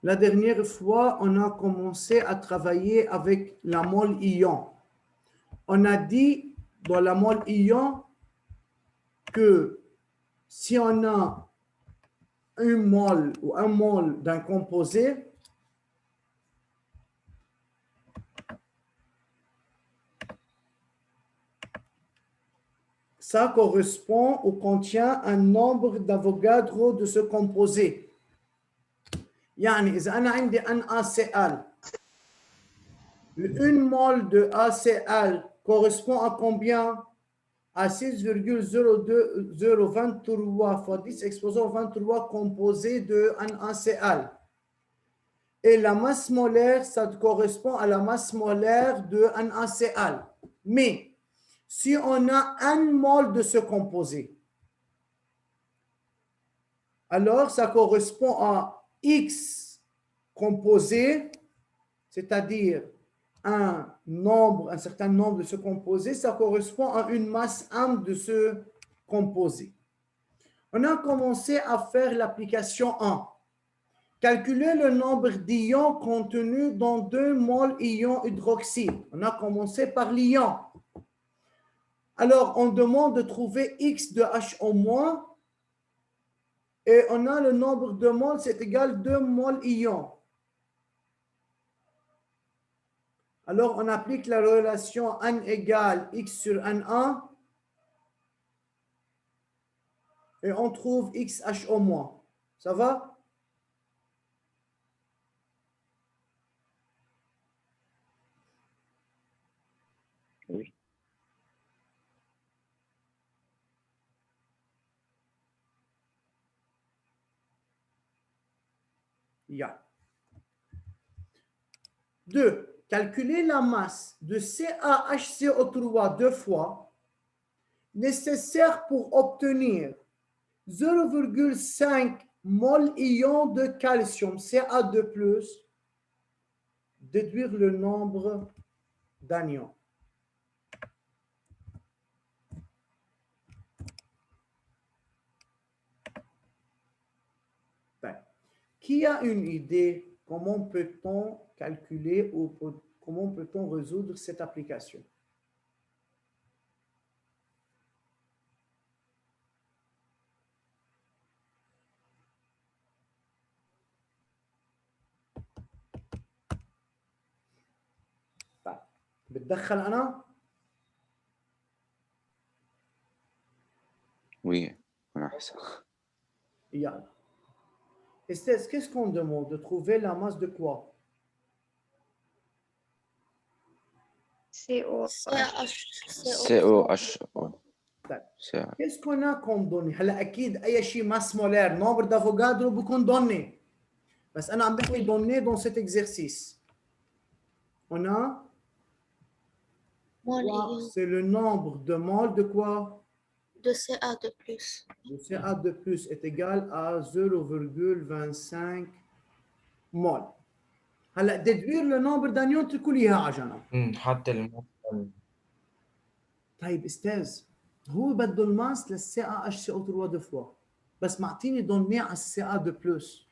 La dernière fois, on a commencé à travailler avec la mole ion. On a dit dans la mole ion que si on a une mole ou un mole d'un composé, ça correspond ou contient un nombre d'Avogadro de ce composé. يعني إذا أنا عندي NaCl, une mole de ACl correspond à combien? À 6,023 fois 10 exposé au 23 composé de NaCl. Et la masse molaire, ça correspond à la masse molaire de NaCl. Mais si on a un mol de ce composé, alors ça correspond à X composé, c'est-à-dire un certain nombre de ce composé, ça correspond à une masse M de ce composé. On a commencé à faire l'application 1. Calculer le nombre d'ions contenus dans 2 moles ion hydroxyle. On a commencé par l'ion. Alors, on demande de trouver X de HO- et on a le nombre de moles, c'est égal 2 moles ion. Alors, on applique la relation N égale X sur Na et on trouve XHO-. Ça va? Oui. Yeah. 2. Calculer la masse de CaHCO3 deux fois nécessaire pour obtenir 0,5 mol ion de calcium Ca2+, déduire le nombre d'anions. Qui a une idée comment peut-on calculer ou comment peut-on résoudre cette application? بتدخل أنا؟ Oui, on a ça. Yeah. Estelle, qu'est-ce qu'on demande? De trouver la masse de quoi? COH. Qu'est-ce qu'on a comme données؟ هلا أكيد أي شيء masse molaire, nombre d'Avogadro بكون donné. بس أنا عم بحكي donné dans cet exercice. On a c'est le nombre de moles de quoi? De Ca2+. Le Ca2+ est égal à 0,25 mol. هلا déduire le nombre d'anions تركوا لي اياها على جنب. حتى المثل. طيب استاذ هو بده الماس للسي اتش سي او 3 دو فوا بس معطيني دوني على السي ا دو بلس.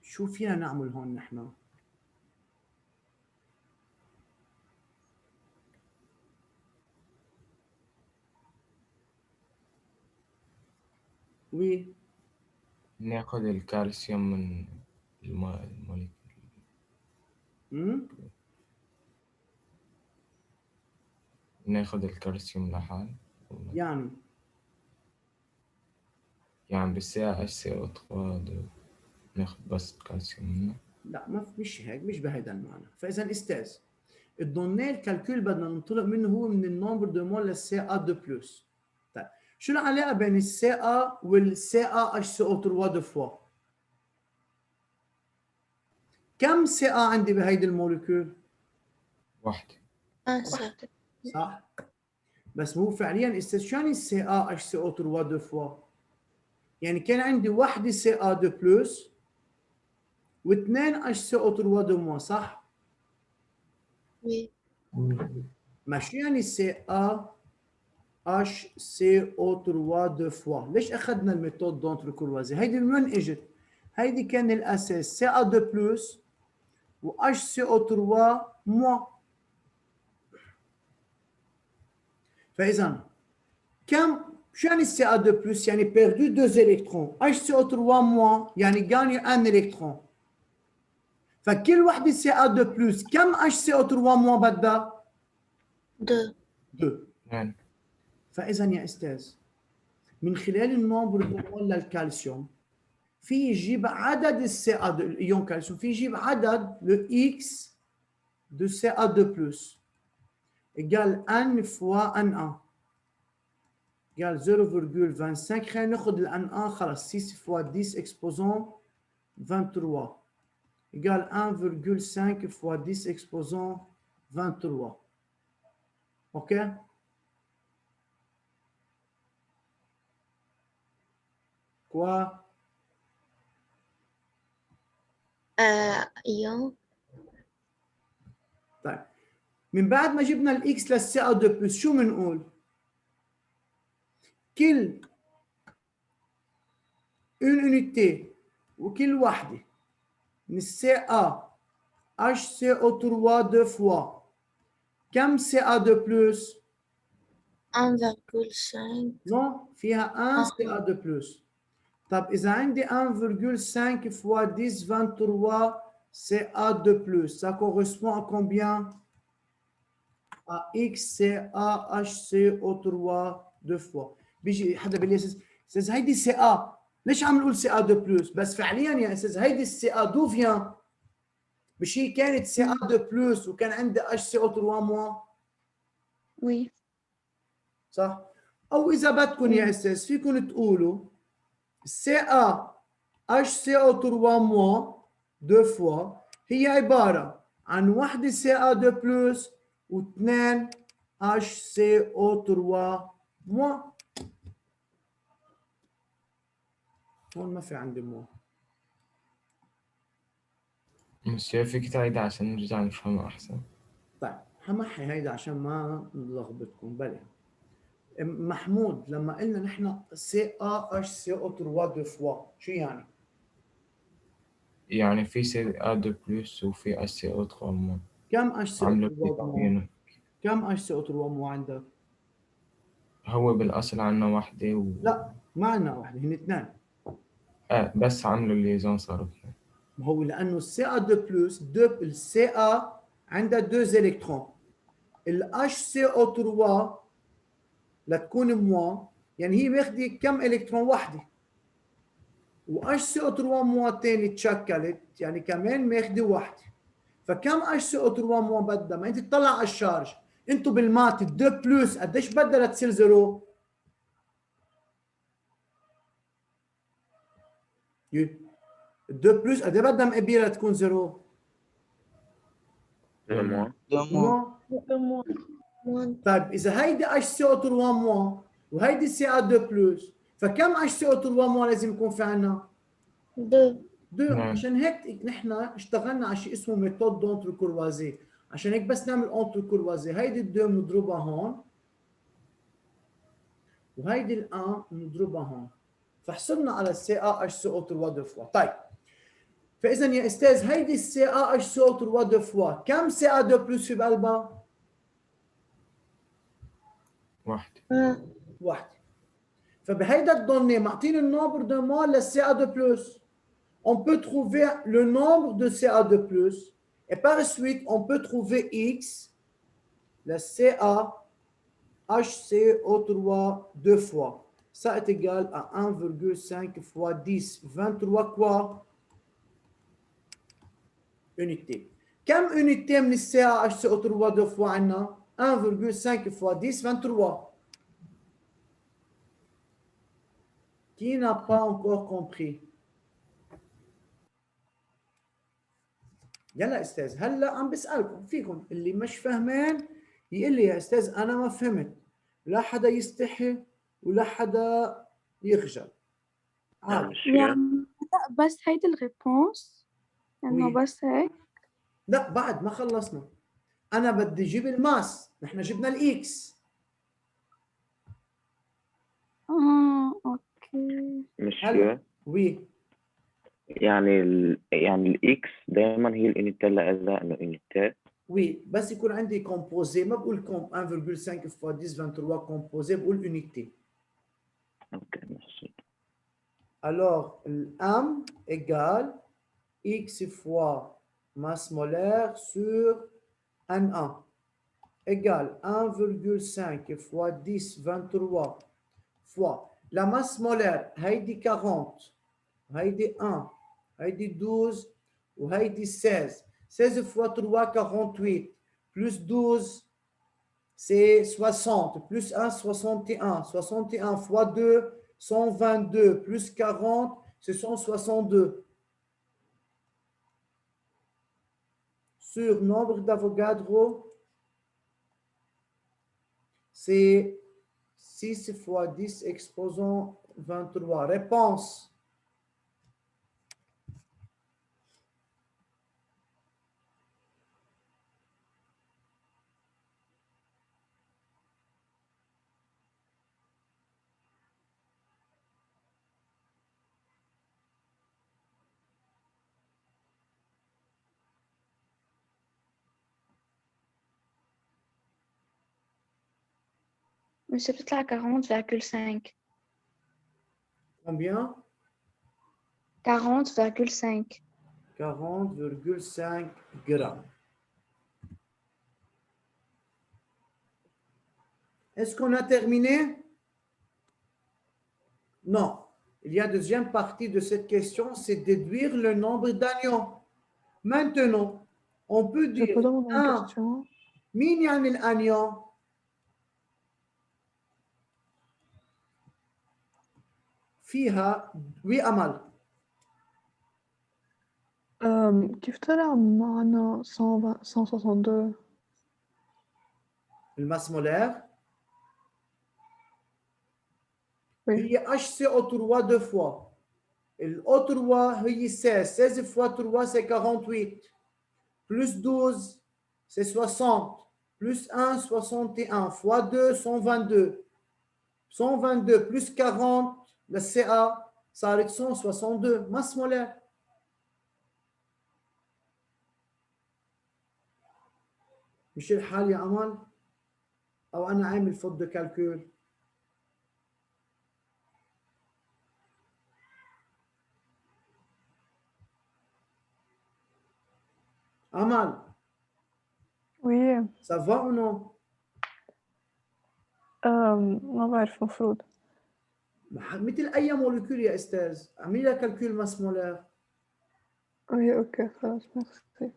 شو فينا نعمل هون نحن؟ وي ناخذ الكالسيوم من الموليكول. ناخذ الكالسيوم لحال. يعني بالساعة HCO3 ناخذ بس الكالسيوم منه. لا مش هيك، مش بهذا المعنى. فاذا استاذ الدوني الكالكول بدنا ننطلق منه هو من النمبر دو مول للسي ا دو بلس. طيب شو العلاقه بين السي ا والسي ا اتش سي او 3 دو فوا؟ كم سي ا عندي بهيدي الموليكول؟ واحدة. صح؟ بس هو فعليا استاذ شو يعني سي ا اتش سي او 3 دو فوا؟ يعني كان عندي وحده سي ا دو بلس واثنين اتش سي او 3 دو موا، صح؟ وي. ماشي يعني سي ا اتش سي او 3 دو فوا. ليش اخذنا الميثود دونتر كروازي؟ هيدي من وين اجت؟ هيدي كان الاساس CA2 بلس و HCO3 موان. فاذا كم شو يعني CA2 بلس؟ يعني perdu 2 électrons. HCO3 موان يعني gagné 1 électron. فكل وحده CA2 بلس كم HCO3 موان بدها؟ 2. 2. اثنين. فاذا يا استاذ من خلال النومبر دو للكالسيوم في يجيب عدد الCA2 الايون كالسيوم، في يجيب عدد le X de CA2 plus égale N fois N1 égale 0,25. خلينا ناخذ ال N1 خلص 6 fois 10 exposant 23 égale 1,5 fois 10 exposant 23. OK؟ quoi؟ ايون. طيب من بعد ما جبنا الاكس للسي ا 2 بلس شو بنقول؟ كل unité وكل وحده من السي ا اتش سي او 3 2 فوا كم سي ا 2 بلس؟ 1,5. نو فيها 1 سي ا 2 بلس. طب اذا عندي 1,5 فوا 10 23 سي ا 2 بلس ça correspond à combien؟ à x CaHCO3 2 فوا. بيجي حدا بيقول لي استاذ هيدي سي ا، ليش عم نقول سي ا 2 بلس؟ بس فعليا يا استاذ هيدي السي ا دو فيان، مش هي كانت سي ا 2 بلس وكان عندها اتش سي او 3 موان؟ وي. صح؟ او اذا بدكم يا استاذ فيكم تقولوا سي ا اتش سي او 3 موان 2 فوا هي عباره عن وحده سي ا 2 بلس واثنين HCO3 موان. هون ما في عندي موان. مسيو فيك تعيد عشان نرجع نفهمها أحسن. طيب حمحي هيدا عشان ما نلخبطكم. بلى محمود لما قلنا نحن CaHCO3 2 فوا شو يعني؟ يعني في CA2 بلس وفي HCO3 موان. كم عملوا HCO3 موان؟ كم HCO3 موان عندك؟ هو بالأصل عنا وحدة لا ما عندنا واحدة، هن اثنين. بس عملوا الليزون صاروا اثنين. ما هو لأنه CA2 بلس الCA عندها 2 إلكترون، ال HCO3 لتكون موان يعني هي ماخذة كم إلكترون؟ وحدة. و HCO3 موان ثاني تشكلت يعني كمان ماخذة وحدة. فكم HCO3 موان بدها؟ ما أنت تطلع على الشارج، أنتم بالمات 2 بلس قديش بدها لتصير زيرو؟ ال 2 بلس قد ايه بدها مقابلها تكون زيرو؟ 2 1. طيب اذا هيدي HCO3 موان وهيدي CA2 بلس فكم HCO3 موان لازم يكون في عندنا؟ 2. 2. نعم. عشان هيك نحن اشتغلنا على شيء اسمه ميثود دونتر كوروازي. عشان هيك بس نعمل اونتر كوروازي هيدي ال2 بنضربها هون وهيدي ال1 بنضربها هون فحصلنا على CaHCO3 2 فوا. طيب فاذا يا استاذ هيدي CaHCO3 2 فوا كم CA2 بلس في بقلبها؟ واحدة. واحدة. فبهيدا الدوني معطيني النومبر دو مول للCa2+. On peut trouver le nombre de CA2+. Et par la suite, on peut trouver X, le CaHCO3 deux fois. Ça est égal à 1,5 fois 10, 23 quoi? Unité. Quelle unité من CaHCO3 deux fois عنا؟ 1,5 fois 10, 23. Qui n'a pas encore compris؟ يلا استاذ هلا عم بسالكم، فيكم اللي مش فاهمين يقول لي يا استاذ انا ما فهمت. لا حدا يستحي ولا حدا يخجل. عادي. يعني لا بس هيدي الريبونس انه وي. بس هيك. لا بعد ما خلصنا. انا بدي اجيب الماس، نحن جبنا الاكس. اوكي. مسيو وي يعني الإكس دايما هي الأونيتات اللي قالها إنه أونيتات. Oui, بس يكون عندي composé ما بقول 1,5 fois 10 23 composé بقول unité. أوكي ماشي. Alors, M égale X fois masse molaire sur N1 égale 1,5 fois 10 23 fois la masse molaire هيدي 40 هيدي 1 هيدي 12 وهيدي 16 16 fois 3 48 plus 12 c'est 60 plus 1 61 61 fois 2 122 plus 40 c'est 162 sur nombre d'Avogadro c'est 6 fois 10 exposant 23. Réponse. Monsieur بتطلع 40,5. Combien? 40,5. 40,5 grammes. Est-ce qu'on a terminé? Non. Il y a deuxième partie de cette question, c'est déduire le nombre d'agneaux. Maintenant, on peut Je dire peux demander une 1. question. مين يعني الأنيو؟ فيها وأمل. كيف طلع معنا 162؟ الماس مولير Oui. هي HCO3 deux fois. الO3 هي 16. 16 fois 3 c'est 48. Plus 12 c'est 60. Plus 1 61. Fois 2 122. 122 plus 40 le CA صارت 162 ماس مولير. مش الحال يا أمل؟ أو أنا عامل فوت دو كالكول؟ أمل Oui. ça va ou non؟ ما بعرف مفروض. مثل أي مولكيول يا أستاذ، اعملي لها كالكول ماس مولير. Oui, ok, خلاص merci.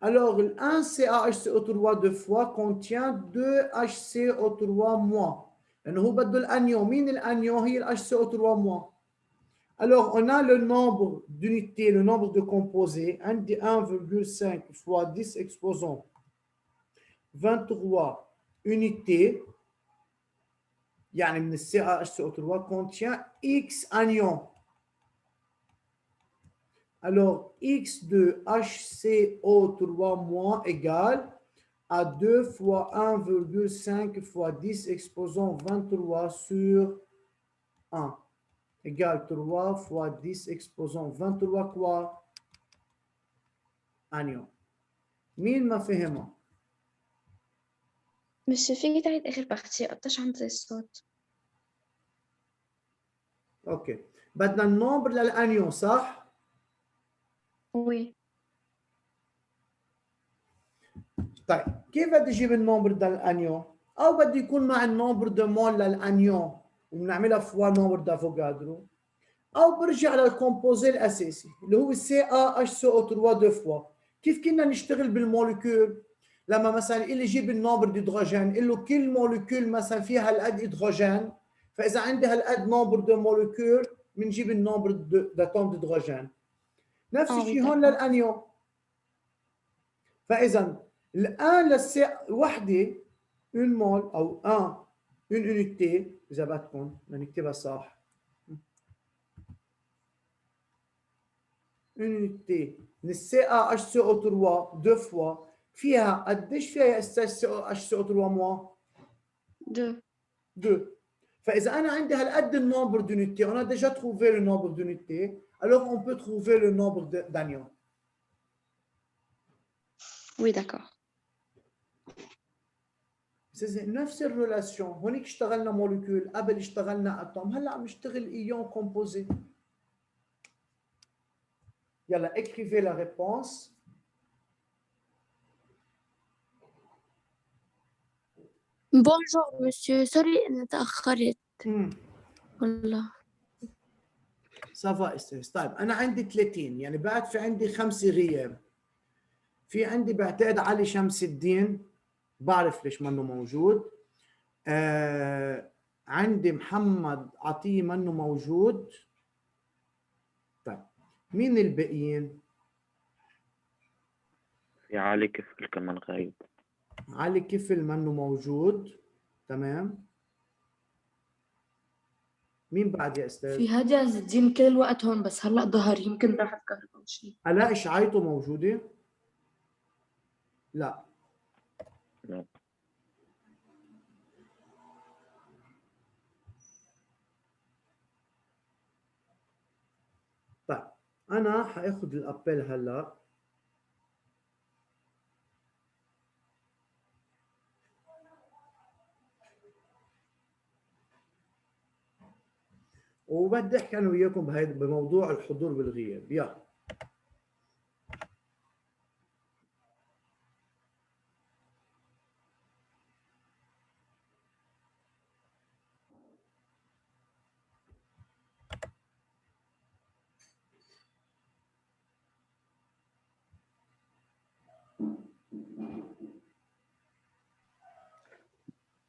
Alors, le 1 CaHCO3 deux fois contient 2 HCO3 moins. لأنه هو بده الأنيون. مين الأنيون؟ هي ال HCO3 moins. Alors, on a le nombre d'unités, le nombre de composés. 1,5 fois 10 exposant 23 unités. يعني من CaHCO3 contient X anions. Alors, X de HCO3- égale à 2 fois 1,5 fois 10 exposant 23 sur 1 égale 3 fois 10 exposant 23 quoi? anions. مين ما فهمه؟ Monsieur فيك تعيد آخر بارتي قطاش عندي الصوت. اوكي. بدنا النمبر للانيون صح؟ Oui. طيب كيف بدي اجيب النمبر للانيون؟ او بدي يكون مع النمبر دو مول للانيون وبنعملها فوا نمبر دافوغادرو، او برجع للكومبوزي الاساسي اللي هو CaHCO3 دو فوا. كيف كنا نشتغل بالموليكول؟ لما مثلا اللي يجيب النمبر ديدروجين قل له كل موليكول مثلا فيها هالقد هيدروجين، فاذا عندي هالقد نمبر دو موليكول بنجيب النمبر داتوم ديدروجين. نفس الشيء هون للانيون. فاذا الان للسي وحده 1 مول او 1 unité اذا بدكم نكتبها صح. unité من CaHCO3 deux fois فيها قديش فيها يا استاذ CaHCO3 moins؟ 2. 2. فإذا أنا عندي هالقد النومبر d'unité, on a déjà trouvé le nombre d'unité, alors on peut trouver le nombre d'anions. Oui, d'accord. C'est نفس الريلاسيون. هونيك اشتغلنا موليكول، قبل اشتغلنا اتوم، هلا عم نشتغل ايون كومبوزي. يلا écrivez la réponse. بونجور مسيو، سوري إني تأخرت Hmm. والله. سافا استاذ. طيب انا عندي 30، يعني بعد في عندي 5 غياب. في عندي بعتقد علي شمس الدين، بعرف ليش منه موجود. عندي محمد عطية منه موجود. طيب مين الباقيين؟ في علي كفل كمان غايب. علي كفل منه موجود. تمام. مين بعد يا استاذ؟ في هادي عز الدين كل الوقت هون، بس هلا ظهر يمكن راحت كهرباء او شيء. الاقي شعيته موجوده؟ لا. لا. طيب انا حاخذ الابل هلا. وبدي احكي انا وياكم بموضوع الحضور بالغياب. يلا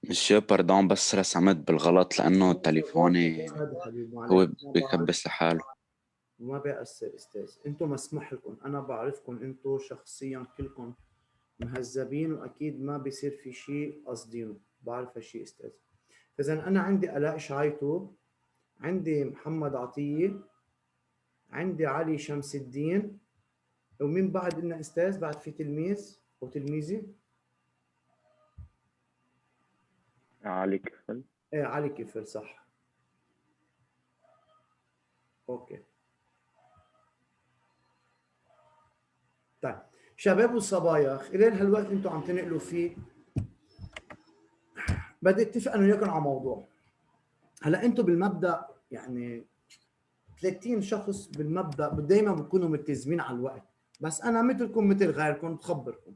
مسيو باردون، بس رسمت بالغلط لأنه تليفوني هذا حبيبي هو معلش، بيكبس لحاله. ما بيأثر استاذ، انتم مسموح لكم، انا بعرفكم انتم شخصيا كلكم مهذبين واكيد ما بيصير في شيء قصدينه، بعرف هالشيء استاذ. فاذا انا عندي الاء شعيطو، عندي محمد عطيه، عندي علي شمس الدين، ومين بعد قلنا استاذ؟ بعد في تلميذ او تلميذه؟ علي كفل. ايه علي كفر صح. اوكي. طيب شباب وصبايا، خلال هالوقت انتم عم تنقلوا فيه، بدي اتفق انا وياكم على موضوع. هلا انتم بالمبدا يعني 30 شخص بالمبدا دائما بيكونوا ملتزمين على الوقت، بس انا مثلكم مثل غيركم بخبركم.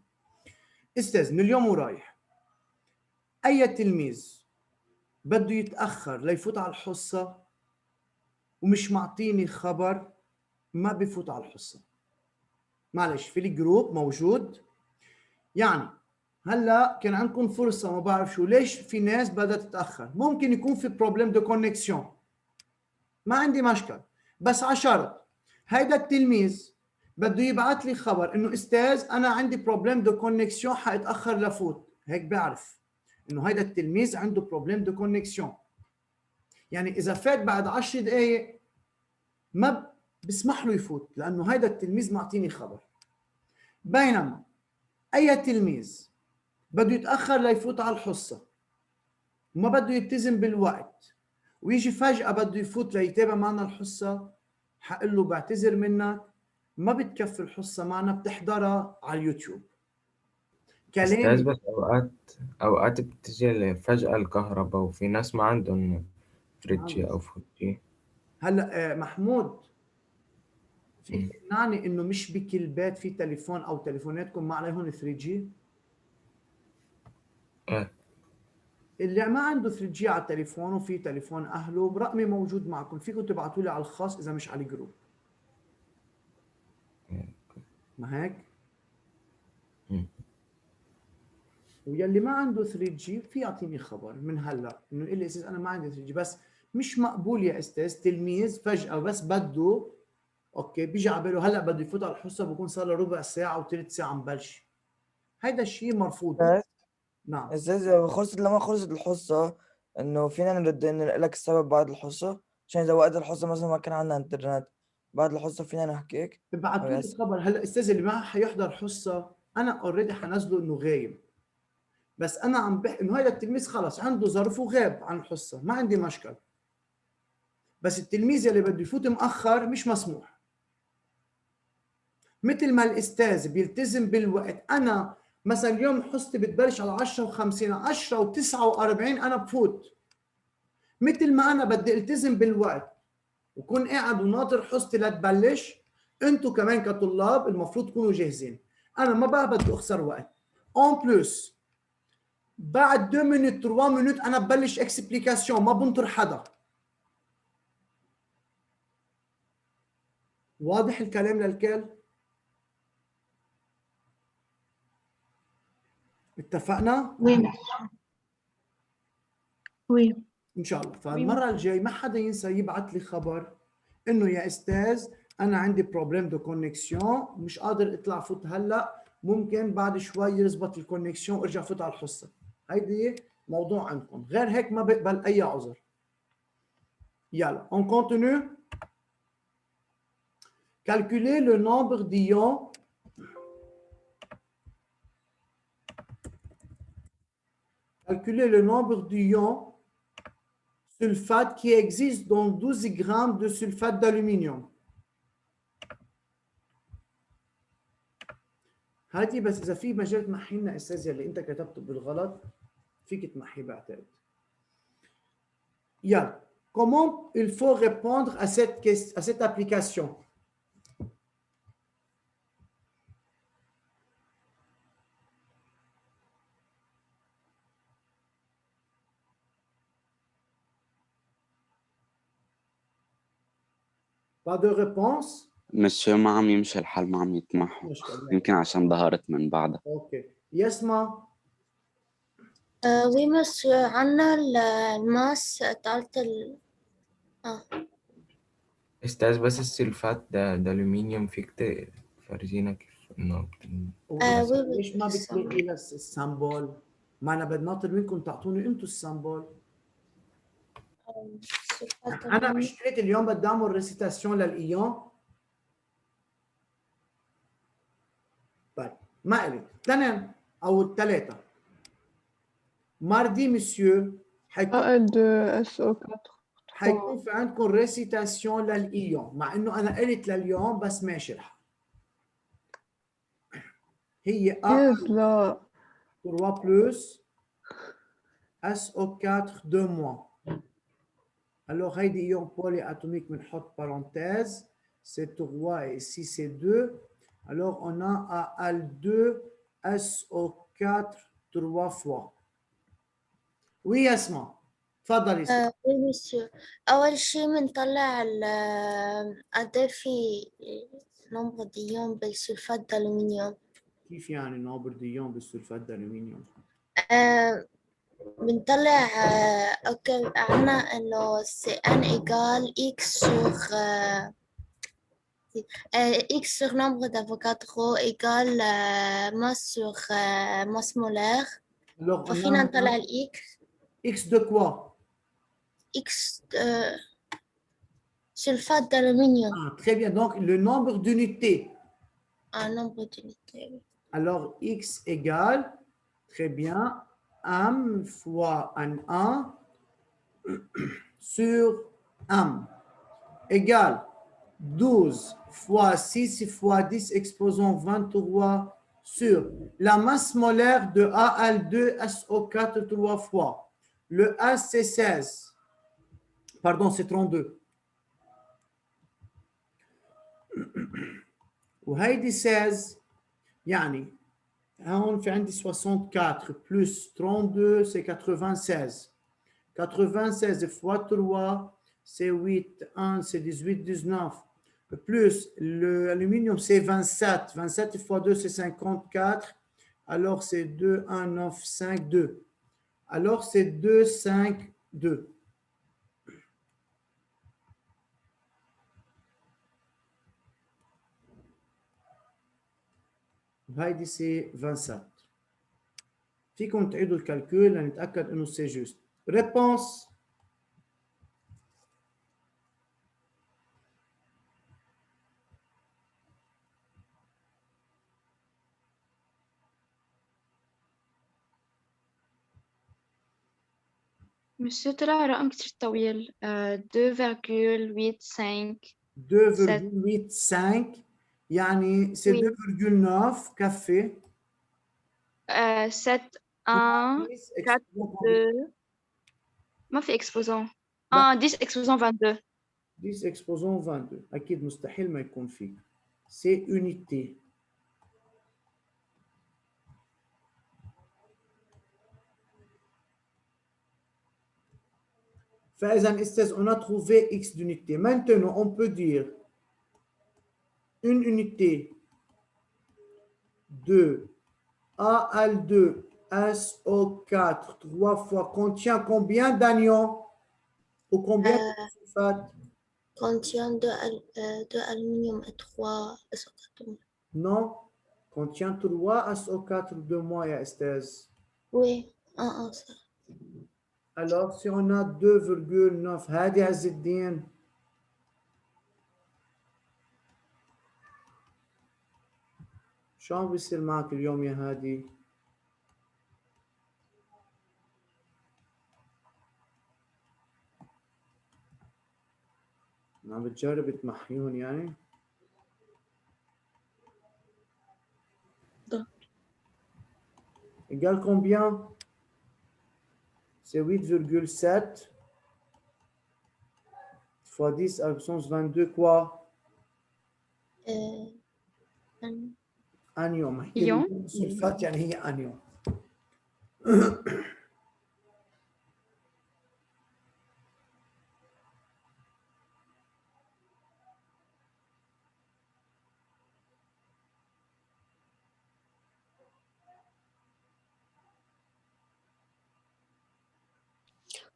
استاذ من اليوم ورايح اي تلميذ بده يتاخر ليفوت على الحصه ومش معطيني خبر ما بفوت على الحصه. معلش في الجروب موجود. يعني هلا كان عندكم فرصه، ما بعرف شو ليش في ناس بدها تتاخر، ممكن يكون في بروبليم دو كونكسيون، ما عندي مشكل، بس على شرط هيدا التلميذ بده يبعث لي خبر انه استاذ انا عندي بروبليم دو كونكسيون حاتاخر لفوت، هيك بعرف انه هيدا التلميذ عنده بروبليم دو كونكسيون. يعني اذا فات بعد 10 دقائق ما بسمح له يفوت لانه هيدا التلميذ معطيني خبر. بينما اي تلميذ بده يتاخر ليفوت على الحصه وما بده يلتزم بالوقت ويجي فجاه بده يفوت ليتابع معنا الحصه، حقول له بعتذر منك ما بتكفي الحصه معنا، بتحضرها على اليوتيوب. أستاذ كلام بس أوقات بتجي فجأة الكهرباء وفي ناس ما عندهم فريجي أو فوجي. هلا محمود فيك تقنعني انه مش بكل بيت في تليفون او تليفوناتكم ما عليهم 3G؟ إيه. اللي ما عنده 3G على التليفون وفي تليفون اهله برقمي موجود معكم، فيكم تبعتوا لي على الخاص اذا مش على الجروب. ما هيك؟ ويلي ما عنده 3G في يعطيني خبر من هلا انه يقول لي استاذ انا ما عندي 3G. بس مش مقبول يا استاذ تلميذ فجأة بس بده اوكي بيجي على باله هلا بده يفوت على الحصه بكون صار له ربع ساعه وثلث ساعه مبلش. هيدا الشيء مرفوض. بس نعم استاذ خلصت لما خلصت الحصة انه فينا نرد نقول لك السبب بعد الحصة، عشان اذا وقت الحصة مثلا ما كان عندنا انترنت بعد الحصة فينا نحكيك. ابعتوا لي خبر. هلا استاذ اللي ما حيحضر حصه انا اوريدي حنزله انه غايب، بس انا عم بحكي انه هذا التلميذ خلص عنده ظرف وغاب عن الحصه، ما عندي مشكل. بس التلميذ اللي بده يفوت مؤخر مش مسموح. مثل ما الاستاذ بيلتزم بالوقت، انا مثلا اليوم حصتي بتبلش على 10:50، 10:49 انا بفوت. مثل ما انا بدي التزم بالوقت وكون قاعد وناطر حصتي لتبلش، انتم كمان كطلاب المفروض تكونوا جاهزين. انا ما بقى بدي اخسر وقت. اون بلس بعد 2 مينوت 3 مينوت انا ببلش اكسبليكاسيون، ما بنطر حدا. واضح الكلام للكل؟ اتفقنا؟ وي وي ان شاء الله. فالمره الجاي ما حدا ينسى يبعث لي خبر انه يا استاذ انا عندي بروبليم دو كونكسيون، مش قادر اطلع فوت هلا، ممكن بعد شوي يزبط الكونكسيون وارجع فوت على الحصه. هيدي موضوع عندكم، غير هيك ما بقبل اي عذر. يلا on continue. Calculer le nombre d'ions sulfate qui existe dans 12 grammes de sulfate d'aluminium. هاتي بس اذا في مجال تمحي لنا استاذ اللي انت كتبته بالغلط فيك تمحيه بعتقد. يلا comment il faut répondre à cette application. Pas de réponse. مسيو ما عم يمشي الحل، ما عم يتمحوا، يمكن عشان ظهرت من بعدها. اوكي يسمع. وي مسيو عنا الماس تاعت استاذ بس السلفات ده الومنيوم، فيك تفرجينا كيف انه ليش ما بتلاقي لس السامبول؟ ما انا بدي ناطر منكم تعطوني انتم السامبول. انا اشتريت اليوم بدي اعمل ريسيتاسيون للايون. طيب ما الي اثنين او الثلاثه. ماردي مسيو حيكون حيكون في عندكم ريسيتاسيون للايون، مع انه انا قلت لليوم بس ماشي الحال. هي لا 3 بلس SO4 2 moins. Alors, هيدي ion polyatomique بنحط parenthèse, c'est 3 et ici c'est 2. Alors, on a Al2 SO4 3 fois. Oui, Yasma. تفضلي سيدي. وي مسيو. أول شي بنطلع قد في نمبر ديون بالسلفات d'aluminium. كيف يعني نوبر ديون بالسلفات d'aluminium؟ بنطلع اوكي عنا انه سي ان ايكال اكس سور اكس سور نومبر d'Avogadro ايكال ماس سور ماس مولار. ففينا نطلع الاكس. اكس دو كوا؟ اكس sulfate d'aluminium. Ah, très bien. Donc, le nombre d'unités. Un nombre d'unités. Alors, x égale, très bien, m fois un 1 sur m égale 12 fois 6 fois 10 exposant 23 sur la masse molaire de Al2SO4 3 fois. Le A, c'est 16. Pardon, c'est 32. وهيدي 16 يعني هون في عندي 64 plus 32 c'est 96. 96 fois 3 c'est 8, 1 c'est 18, 19. Plus l'aluminium c'est 27. 27 fois 2 c'est 54. Alors c'est 2, 1, 9, 5, 2. Alors c'est 2, 5, 2. هيدي سي 27. فيكم تعيدوا الكالكول لنتاكد انه سي جوست. ريبونس. Monsieur طلع رقم كتير طويل 2,85 2,85 يعني c'est Oui. 2,9 كفي 7 1 4 2 ما في exposant لا. 10 exposant 22 10 exposant 22 أكيد مستحيل ما يكون فيه c'est unité فإذا أستاذ on a trouvé x d'unité. Maintenant on peut dire une unité de AL2 SO4 3 fois contient combien d'anions ou combien de sulfate? Contient de aluminium et 3 SO4. Non, contient 3 SO4 de moins, ya Esthez. Oui, ça. Alors, si on a 2,9, هادي عز الدين. شو عم بيصير معك اليوم يا هادي؟ عم بتجرب تمحيون يعني؟ Égal combien? C'est 8,7 fois 10 à la puissance 22 quoi? أنيوم. يوم؟ سلفات يعني هي أنيوم.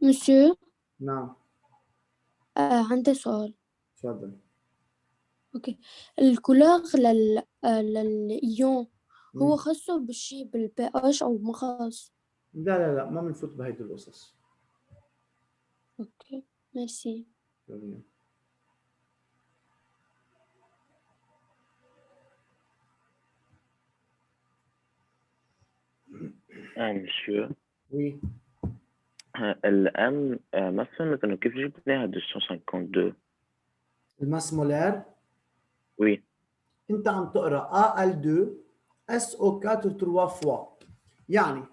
مسيو نعم. عندي سؤال. تفضل. اوكي الكولور للإيون هو خاصه بالشي بالبي اتش او ما خاص؟ لا ما بنفوت بهيدي القصص. اوكي ميرسي. monsieur. Oui. الآن مثلا إنه كيف جبناها 252 الماس مولار؟ Oui. أنت عم تقرأ AL2 SO4 3 فوا يعني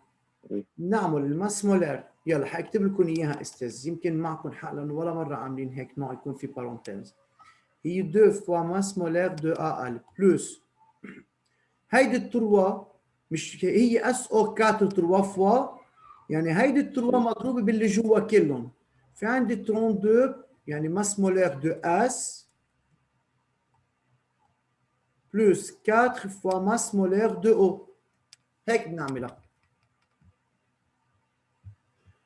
نعمل الماس مولار. يلا حاكتب لكم إياها أستاذ يمكن معكم حق لأنه ولا مرة عاملين هيك نوع يكون في بارونتيز. هي 2 فوا ماس مولار دو AL بلس هيدي التروا مش هي SO4 3 فوا يعني هيدي التروا مضروبة باللي جوا كلهم. في عندي 32 يعني ماس مولار دو اس بلس 4 فوا ماس مولار دو او. هيك بنعملها.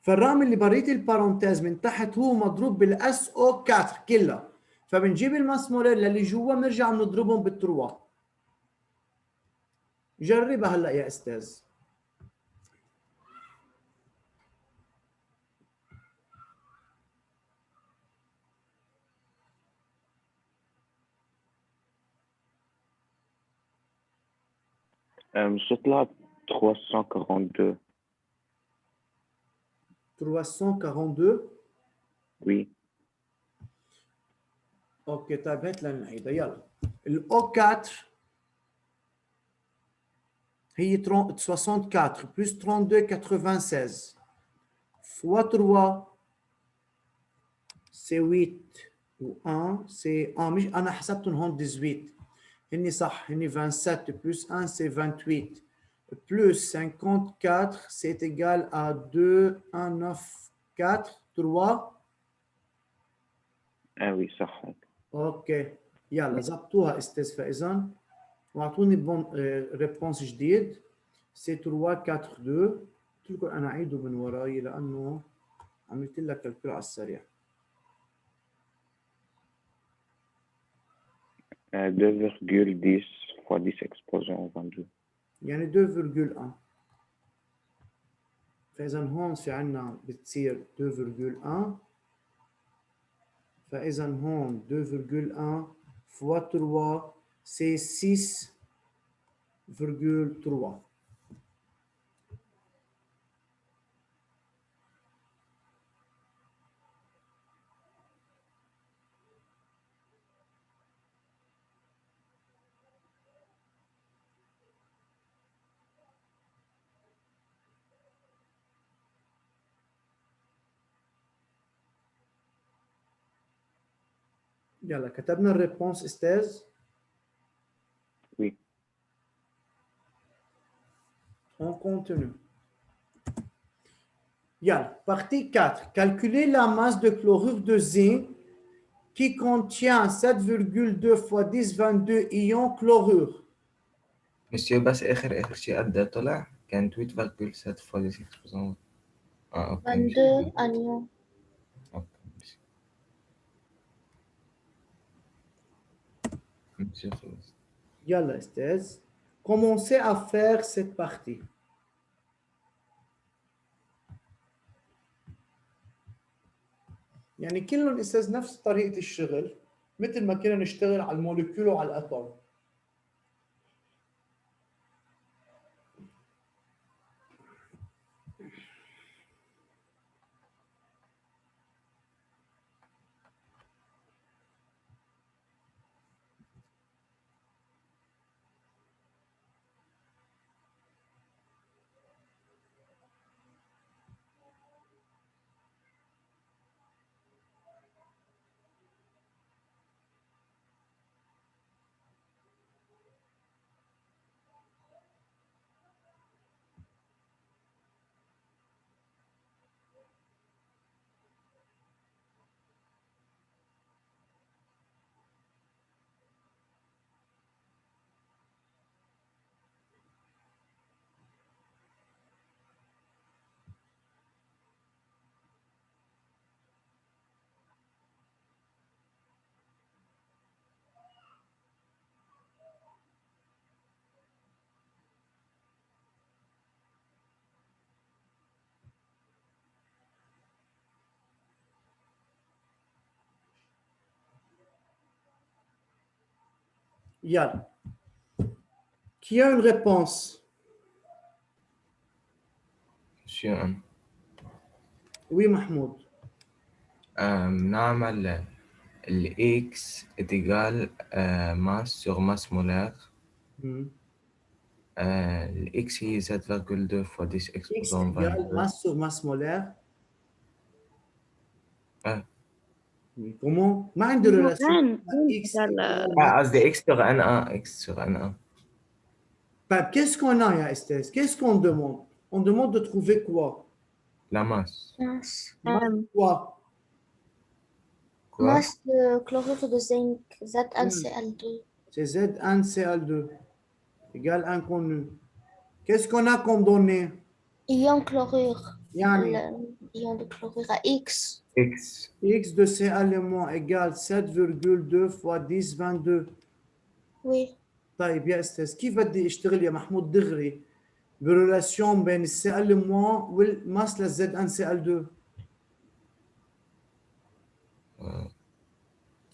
فالرقم اللي بريت البارونتيز من تحت هو مضروب بالاس او 4 كلها. فبنجيب الماس مولار للي جوا بنرجع بنضربهم بالتروا. جربها هلا يا استاذ. مش تطلع 342. 342 Oui. اوكي طيب هات لنعيدها يلا. الاو 4 هي 64 بلس 32 96 fois 3 c'est 8 و 1 c'est مش انا حسبتهم هون 18 هني صح هني 27 plus 1 c'est 28 plus 54 c'est égal à 2 1 9 4 3 oui صح. اوكي يلا زبطوها استاذ فاذا واعطوني بون ريبونس جديد سي 3 4 2 قلت لكم انا اعيده من وراي لانه عملت لك كالكول على السريع. 2,10 fois 10 exposant 22 يعني 2,1 فاذا هون في عندنا بتصير 2,1 فاذا هون 2,1 fois 3 c'est 6,3. يلا كتبنا الريبونس استاذ. Oui. On continue. Yalla, partie 4. Calculer la masse de chlorure de zinc qui contient 7,2 fois 10 22 ions chlorure. مسيو بس آخر شيء قد طلع كان 8,7 فولي 6%. أوكي 22 anions. ماشي. ماشي خلاص. Yalla, استاذ. Commencez à faire cette partie. يعني كلهم استاذ نفس طريقة الشغل مثل ما كنا نشتغل على الموليكيول وعلى الاتوم. Yalla. Qui a une réponse? شو أنا؟ Oui, Mahmoud. نعمل ال X est égal masse sur masse molaire. ال X هي 7,2 fois 10 X exposant égale 22. masse sur masse molaire. Oui. Comment? ما عندي relation. X قصدي X sur NA. X sur NA. Qu'est-ce qu'on a, ya Esthès? Qu'est-ce qu'on demande? On demande de trouver quoi? La masse. Masse. Masse quoi? Quoi? Masse de chlorure de zinc, Z1Cl2. C'est Z1Cl2 égale inconnu. Qu'est-ce qu'on a comme données? Ion chlorure. Yani, Ion de chlorure à X. X. X de ces éléments égale 7,2 fois 10 22. Oui. طيب يا استاذ كيف بدي اشتغل يا محمود دغري بريلاسيون بين السي ال موان والماس للزد ان سي ال 2.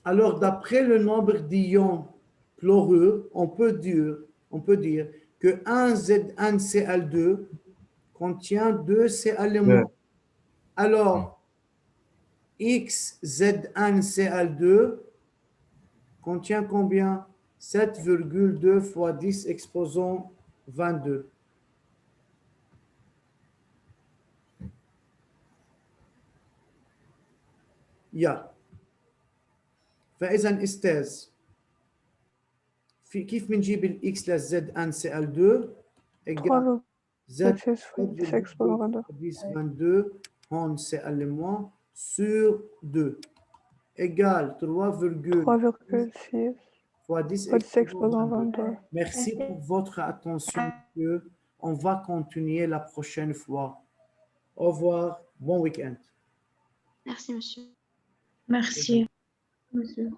Alors d'après le nombre d'ions chlorure, on peut dire que 1 Z1Cl2 contient 2 Cl-. Alors X Z1Cl2 contient combien? 7,2 fois 10 exposant 22. يلا فإذا أستاذ كيف بنجيب الإكس للزد ان سي ال 2 إيجال زد 22 هون سي ال موان sur 2 égale 3,6 fois 10 exposant 22. Merci pour votre attention. On va continuer la prochaine fois. Au revoir. Bon week-end. Merci, monsieur. Merci. Monsieur.